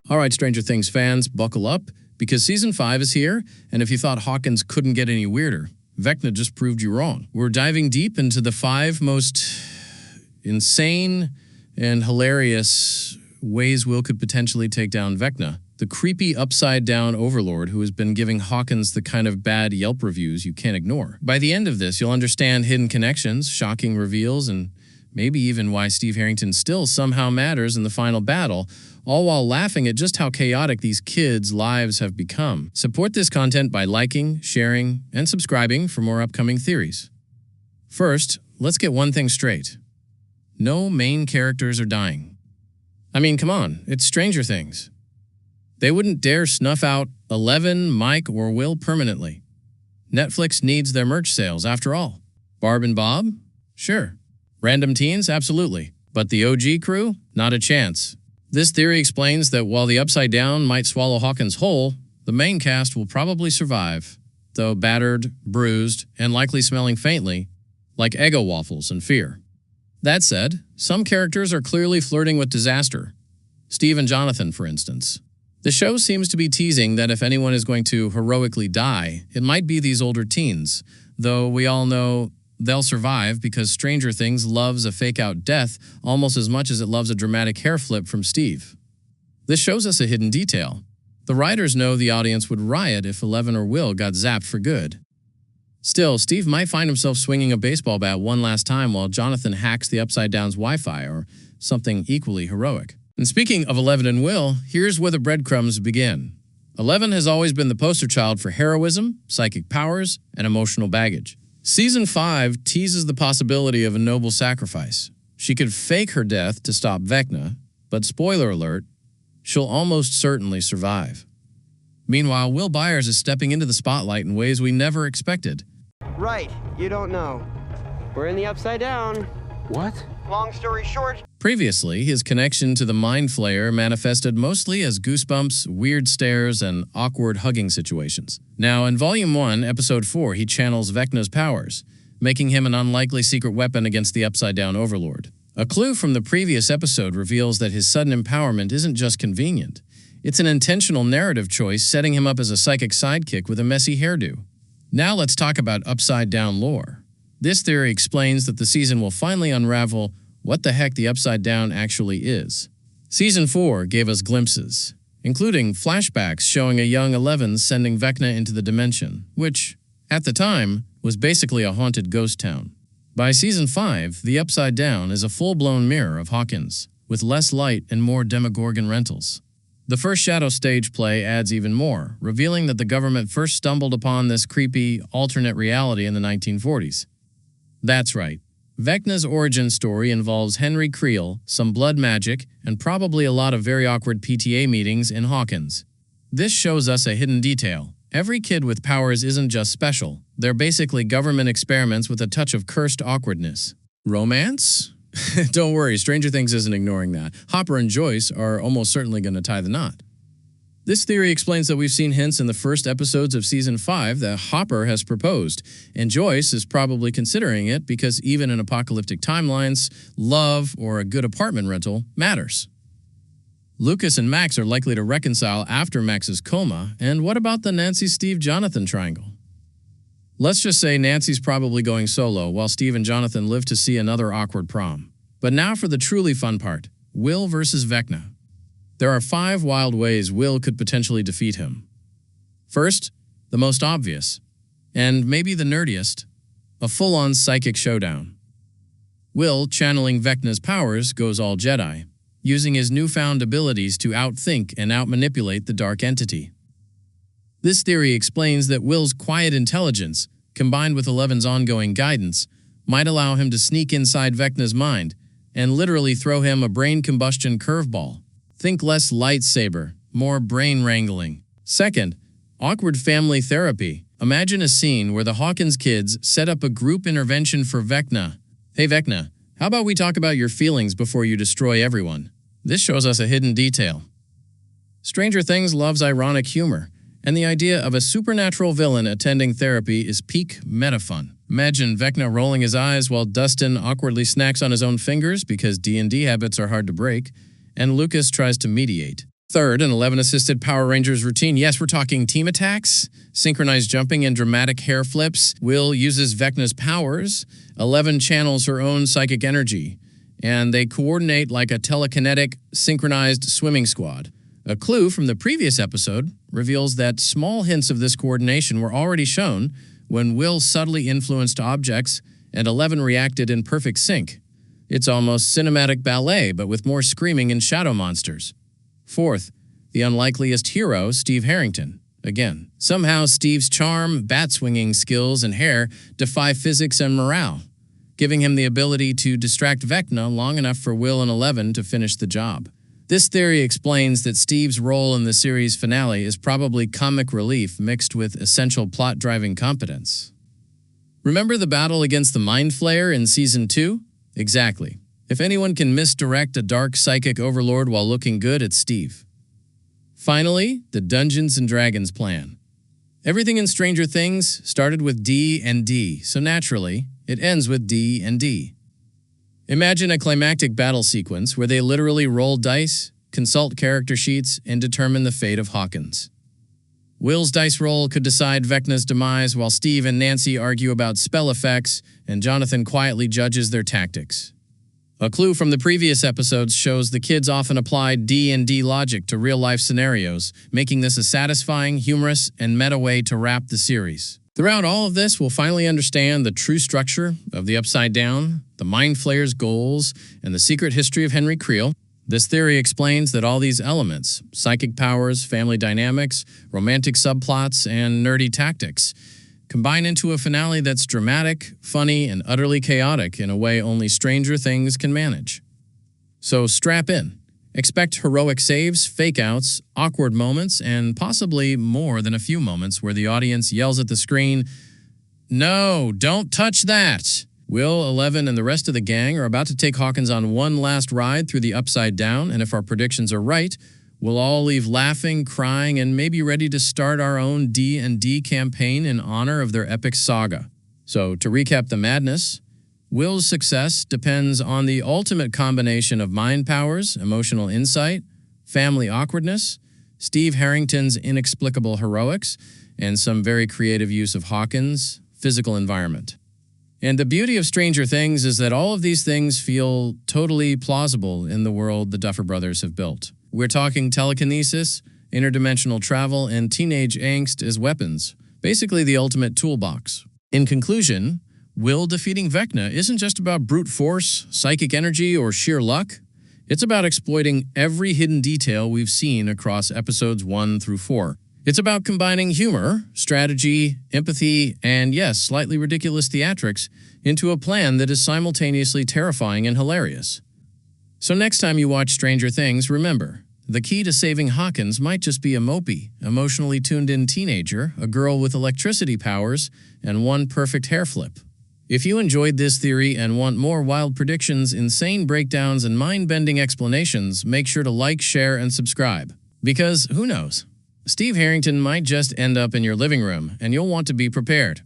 All right, Stranger Things fans, buckle up, because Season 5 is here, and if you thought Hawkins couldn't get any weirder, Vecna just proved you wrong. We're diving deep into the 5 most insane and hilarious ways Will could potentially take down Vecna, the creepy upside-down overlord who has been giving Hawkins the kind of bad Yelp reviews you can't ignore. By the end of this, you'll understand hidden connections, shocking reveals, and maybe even why Steve Harrington still somehow matters in the final battle, all while laughing at just how chaotic these kids' lives have become. Support this content by liking, sharing, and subscribing for more upcoming theories. First, let's get one thing straight. No main characters are dying. I mean, come on, it's Stranger Things. They wouldn't dare snuff out Eleven, Mike, or Will permanently. Netflix needs their merch sales, after all. Barb and Bob? Sure. Random teens? Absolutely. But the OG crew? Not a chance. This theory explains that while the Upside Down might swallow Hawkins whole, the main cast will probably survive, though battered, bruised, and likely smelling faintly, like Eggo waffles in Fear. That said, some characters are clearly flirting with disaster. Steve and Jonathan, for instance. The show seems to be teasing that if anyone is going to heroically die, it might be these older teens, though we all know they'll survive because Stranger Things loves a fake-out death almost as much as it loves a dramatic hair flip from Steve. This shows us a hidden detail. The writers know the audience would riot if Eleven or Will got zapped for good. Still, Steve might find himself swinging a baseball bat one last time while Jonathan hacks the Upside Down's Wi-Fi, or something equally heroic. And speaking of Eleven and Will, here's where the breadcrumbs begin. Eleven has always been the poster child for heroism, psychic powers, and emotional baggage. Season 5 teases the possibility of a noble sacrifice. She could fake her death to stop Vecna, but spoiler alert, she'll almost certainly survive. Meanwhile, Will Byers is stepping into the spotlight in ways we never expected. Right, you don't know. We're in the Upside Down. What? Long story short. Previously, his connection to the Mind Flayer manifested mostly as goosebumps, weird stares, and awkward hugging situations. Now, in Volume 1, Episode 4, he channels Vecna's powers, making him an unlikely secret weapon against the Upside-Down Overlord. A clue from the previous episode reveals that his sudden empowerment isn't just convenient. It's an intentional narrative choice, setting him up as a psychic sidekick with a messy hairdo. Now let's talk about Upside-Down lore. This theory explains that the season will finally unravel what the heck the Upside Down actually is. Season 4 gave us glimpses, including flashbacks showing a young Eleven sending Vecna into the dimension, which, at the time, was basically a haunted ghost town. By Season 5, the Upside Down is a full-blown mirror of Hawkins, with less light and more Demogorgon rentals. The first Shadow stage play adds even more, revealing that the government first stumbled upon this creepy, alternate reality in the 1940s. That's right. Vecna's origin story involves Henry Creel, some blood magic, and probably a lot of very awkward PTA meetings in Hawkins. This shows us a hidden detail. Every kid with powers isn't just special. They're basically government experiments with a touch of cursed awkwardness. Romance? Don't worry, Stranger Things isn't ignoring that. Hopper and Joyce are almost certainly going to tie the knot. This theory explains that we've seen hints in the first episodes of Season 5 that Hopper has proposed, and Joyce is probably considering it because even in apocalyptic timelines, love or a good apartment rental matters. Lucas and Max are likely to reconcile after Max's coma, and what about the Nancy-Steve-Jonathan triangle? Let's just say Nancy's probably going solo while Steve and Jonathan live to see another awkward prom. But now for the truly fun part, Will versus Vecna. There are 5 wild ways Will could potentially defeat him. First, the most obvious, and maybe the nerdiest, a full-on psychic showdown. Will, channeling Vecna's powers, goes all Jedi, using his newfound abilities to outthink and outmanipulate the dark entity. This theory explains that Will's quiet intelligence, combined with Eleven's ongoing guidance, might allow him to sneak inside Vecna's mind and literally throw him a brain combustion curveball. Think less lightsaber, more brain wrangling. Second, awkward family therapy. Imagine a scene where the Hawkins kids set up a group intervention for Vecna. Hey Vecna, how about we talk about your feelings before you destroy everyone? This shows us a hidden detail. Stranger Things loves ironic humor, and the idea of a supernatural villain attending therapy is peak meta-fun. Imagine Vecna rolling his eyes while Dustin awkwardly snacks on his own fingers because D&D habits are hard to break, and Lucas tries to mediate. Third, an 11-assisted Power Rangers routine. Yes, we're talking team attacks, synchronized jumping, and dramatic hair flips. Will uses Vecna's powers. 11 channels her own psychic energy, and they coordinate like a telekinetic, synchronized swimming squad. A clue from the previous episode reveals that small hints of this coordination were already shown when Will subtly influenced objects and 11 reacted in perfect sync. It's almost cinematic ballet, but with more screaming and shadow monsters. Fourth, the unlikeliest hero, Steve Harrington. Again, somehow Steve's charm, bat-swinging skills, and hair defy physics and morale, giving him the ability to distract Vecna long enough for Will and 11 to finish the job. This theory explains that Steve's role in the series finale is probably comic relief mixed with essential plot-driving competence. Remember the battle against the Mind Flayer in Season 2? Exactly. If anyone can misdirect a dark psychic overlord while looking good, it's Steve. Finally, the Dungeons & Dragons plan. Everything in Stranger Things started with D&D, so naturally, it ends with D&D. Imagine a climactic battle sequence where they literally roll dice, consult character sheets, and determine the fate of Hawkins. Will's dice roll could decide Vecna's demise, while Steve and Nancy argue about spell effects, and Jonathan quietly judges their tactics. A clue from the previous episodes shows the kids often applied D&D logic to real-life scenarios, making this a satisfying, humorous, and meta way to wrap the series. Throughout all of this, we'll finally understand the true structure of the Upside Down, the Mind Flayer's goals, and the secret history of Henry Creel. This theory explains that all these elements, psychic powers, family dynamics, romantic subplots, and nerdy tactics, combine into a finale that's dramatic, funny, and utterly chaotic in a way only Stranger Things can manage. So strap in. Expect heroic saves, fake-outs, awkward moments, and possibly more than a few moments where the audience yells at the screen, "No, don't touch that!" Will, 11, and the rest of the gang are about to take Hawkins on one last ride through the Upside Down, and if our predictions are right, we'll all leave laughing, crying, and maybe ready to start our own D&D campaign in honor of their epic saga. So, to recap the madness, Will's success depends on the ultimate combination of mind powers, emotional insight, family awkwardness, Steve Harrington's inexplicable heroics, and some very creative use of Hawkins' physical environment. And the beauty of Stranger Things is that all of these things feel totally plausible in the world the Duffer Brothers have built. We're talking telekinesis, interdimensional travel, and teenage angst as weapons, basically the ultimate toolbox. In conclusion, Will defeating Vecna isn't just about brute force, psychic energy, or sheer luck. It's about exploiting every hidden detail we've seen across episodes 1 through 4. It's about combining humor, strategy, empathy, and yes, slightly ridiculous theatrics into a plan that is simultaneously terrifying and hilarious. So next time you watch Stranger Things, remember, the key to saving Hawkins might just be a mopey, emotionally tuned-in teenager, a girl with electricity powers, and one perfect hair flip. If you enjoyed this theory and want more wild predictions, insane breakdowns, and mind-bending explanations, make sure to like, share, and subscribe. Because, who knows? Steve Harrington might just end up in your living room, and you'll want to be prepared.